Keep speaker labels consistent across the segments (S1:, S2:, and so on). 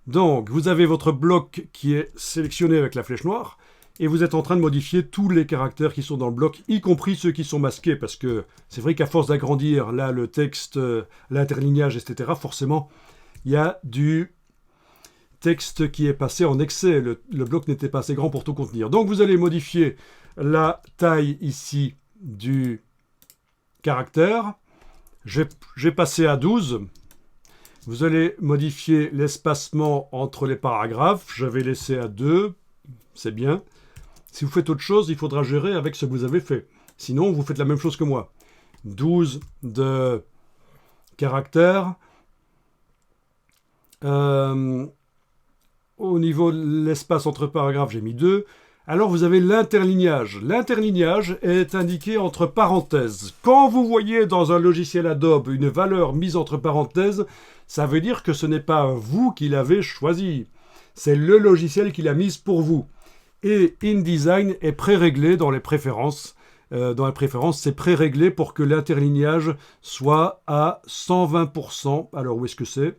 S1: Donc, vous avez votre bloc qui est sélectionné avec la flèche noire, et vous êtes en train de modifier tous les caractères qui sont dans le bloc, y compris ceux qui sont masqués, parce que c'est vrai qu'à force d'agrandir, là, le texte, l'interlignage, etc., forcément, il y a du texte qui est passé en excès. Le bloc n'était pas assez grand pour tout contenir. Donc, vous allez modifier la taille ici du caractère. J'ai passé à 12. Vous allez modifier l'espacement entre les paragraphes. Je vais laisser à 2. C'est bien. Si vous faites autre chose, il faudra gérer avec ce que vous avez fait. Sinon, vous faites la même chose que moi. 12 de caractères. Au niveau de l'espace entre paragraphes, j'ai mis 2. Alors, vous avez l'interlignage. L'interlignage est indiqué entre parenthèses. Quand vous voyez dans un logiciel Adobe une valeur mise entre parenthèses, ça veut dire que ce n'est pas vous qui l'avez choisi. C'est le logiciel qui l'a mise pour vous. Et InDesign est pré-réglé dans les préférences. C'est pré-réglé pour que l'interlignage soit à 120%. Alors, où est-ce que c'est ?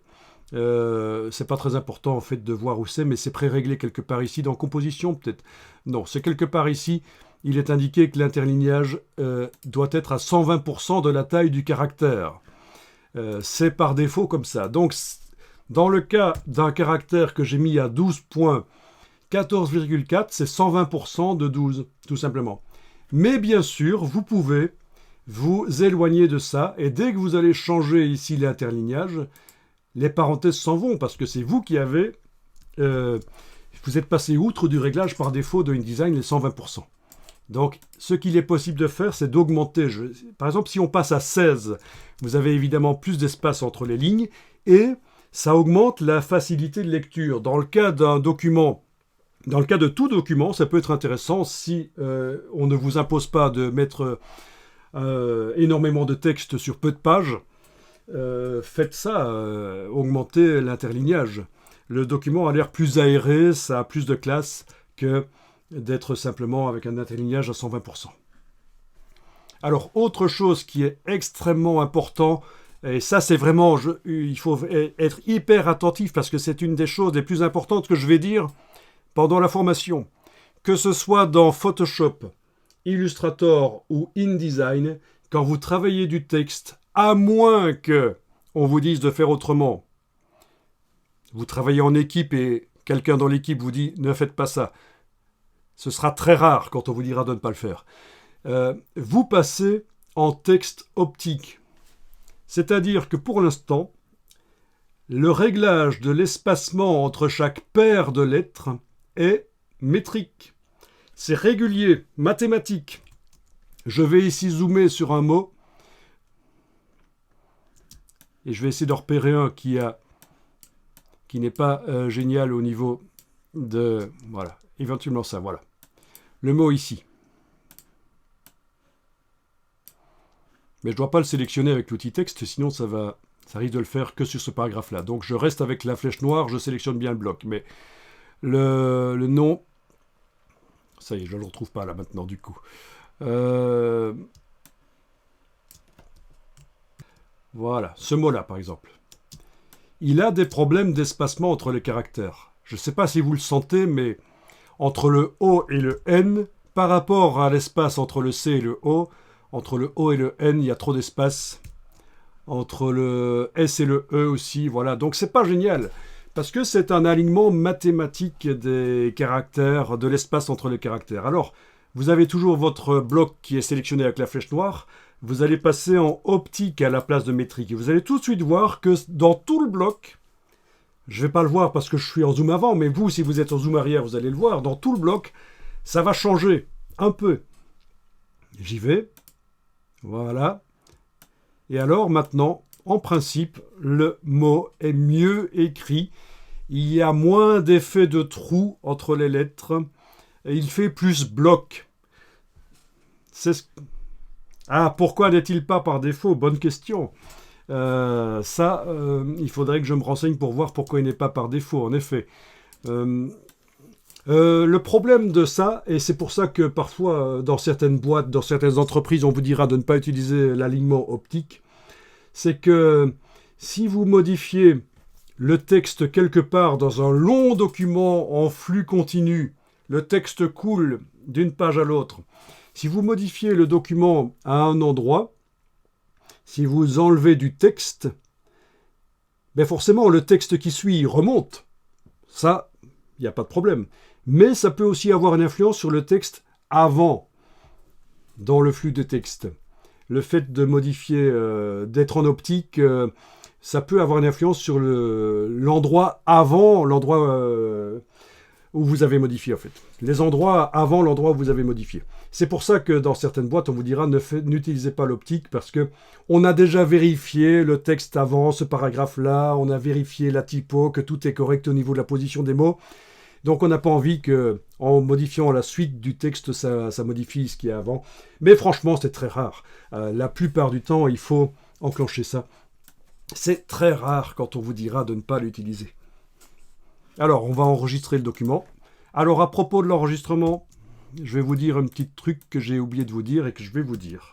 S1: C'est pas très important en fait de voir où c'est, mais c'est pré-réglé quelque part ici, dans composition peut-être. Non, c'est quelque part ici. Il est indiqué que l'interlignage doit être à 120% de la taille du caractère. C'est par défaut comme ça. Donc, dans le cas d'un caractère que j'ai mis à 12.14,4, c'est 120% de 12, tout simplement. Mais bien sûr, vous pouvez vous éloigner de ça, et dès que vous allez changer ici l'interlignage, les parenthèses s'en vont, parce que c'est vous qui avez... vous êtes passé outre du réglage par défaut de InDesign, les 120%. Donc, ce qu'il est possible de faire, c'est d'augmenter. Par exemple, si on passe à 16, vous avez évidemment plus d'espace entre les lignes, et ça augmente la facilité de lecture. Dans le cas d'un document, dans le cas de tout document, ça peut être intéressant si on ne vous impose pas de mettre énormément de texte sur peu de pages. Faites ça, augmentez l'interlignage. Le document a l'air plus aéré, ça a plus de classe que d'être simplement avec un interlignage à 120%. Alors, autre chose qui est extrêmement important, et ça c'est vraiment, il faut être hyper attentif parce que c'est une des choses les plus importantes que je vais dire pendant la formation. Que ce soit dans Photoshop, Illustrator ou InDesign, quand vous travaillez du texte, à moins que on vous dise de faire autrement. Vous travaillez en équipe et quelqu'un dans l'équipe vous dit « ne faites pas ça ». Ce sera très rare quand on vous dira de ne pas le faire. Vous passez en texte optique. C'est-à-dire que pour l'instant, le réglage de l'espacement entre chaque paire de lettres est métrique. C'est régulier, mathématique. Je vais ici zoomer sur un mot. Et je vais essayer de repérer un qui n'est pas génial au niveau de... Voilà, éventuellement ça, voilà. Le mot ici. Mais je ne dois pas le sélectionner avec l'outil texte, sinon ça risque de le faire que sur ce paragraphe-là. Donc je reste avec la flèche noire, je sélectionne bien le bloc. Mais le nom... Ça y est, je ne le retrouve pas là maintenant du coup. Voilà, ce mot-là par exemple. Il a des problèmes d'espacement entre les caractères. Je ne sais pas si vous le sentez, mais entre le O et le N, par rapport à l'espace entre le C et le O, entre le O et le N, il y a trop d'espace. Entre le S et le E aussi, voilà. Donc c'est pas génial, parce que c'est un alignement mathématique des caractères, de l'espace entre les caractères. Alors, vous avez toujours votre bloc qui est sélectionné avec la flèche noire. Vous allez passer en optique à la place de métrique. Et vous allez tout de suite voir que dans tout le bloc, je ne vais pas le voir parce que je suis en zoom avant, mais vous, si vous êtes en zoom arrière, vous allez le voir. Dans tout le bloc, ça va changer un peu. J'y vais. Voilà. Et alors maintenant, en principe, le mot est mieux écrit. Il y a moins d'effet de trou entre les lettres. Et il fait plus bloc. Ah, pourquoi n'est-il pas par défaut? Bonne question. Il faudrait que je me renseigne pour voir pourquoi il n'est pas par défaut, en effet. Le problème de ça, et c'est pour ça que parfois, dans certaines boîtes, dans certaines entreprises, on vous dira de ne pas utiliser l'alignement optique, c'est que si vous modifiez le texte quelque part dans un long document en flux continu, le texte coule d'une page à l'autre. Si vous modifiez le document à un endroit, si vous enlevez du texte, ben forcément le texte qui suit remonte. Ça, il n'y a pas de problème. Mais ça peut aussi avoir une influence sur le texte avant, dans le flux de texte. Le fait de modifier, d'être en optique, ça peut avoir une influence sur l'endroit avant, l'endroit où vous avez modifié en fait. Les endroits avant l'endroit où vous avez modifié. C'est pour ça que dans certaines boîtes, on vous dira n'utilisez pas l'optique parce que on a déjà vérifié le texte avant ce paragraphe-là, on a vérifié la typo, que tout est correct au niveau de la position des mots. Donc on n'a pas envie que, en modifiant la suite du texte, ça modifie ce qu'il y a avant. Mais franchement, c'est très rare. La plupart du temps, il faut enclencher ça. C'est très rare quand on vous dira de ne pas l'utiliser. Alors, on va enregistrer le document. Alors, à propos de l'enregistrement, je vais vous dire un petit truc que j'ai oublié de vous dire et que je vais vous dire.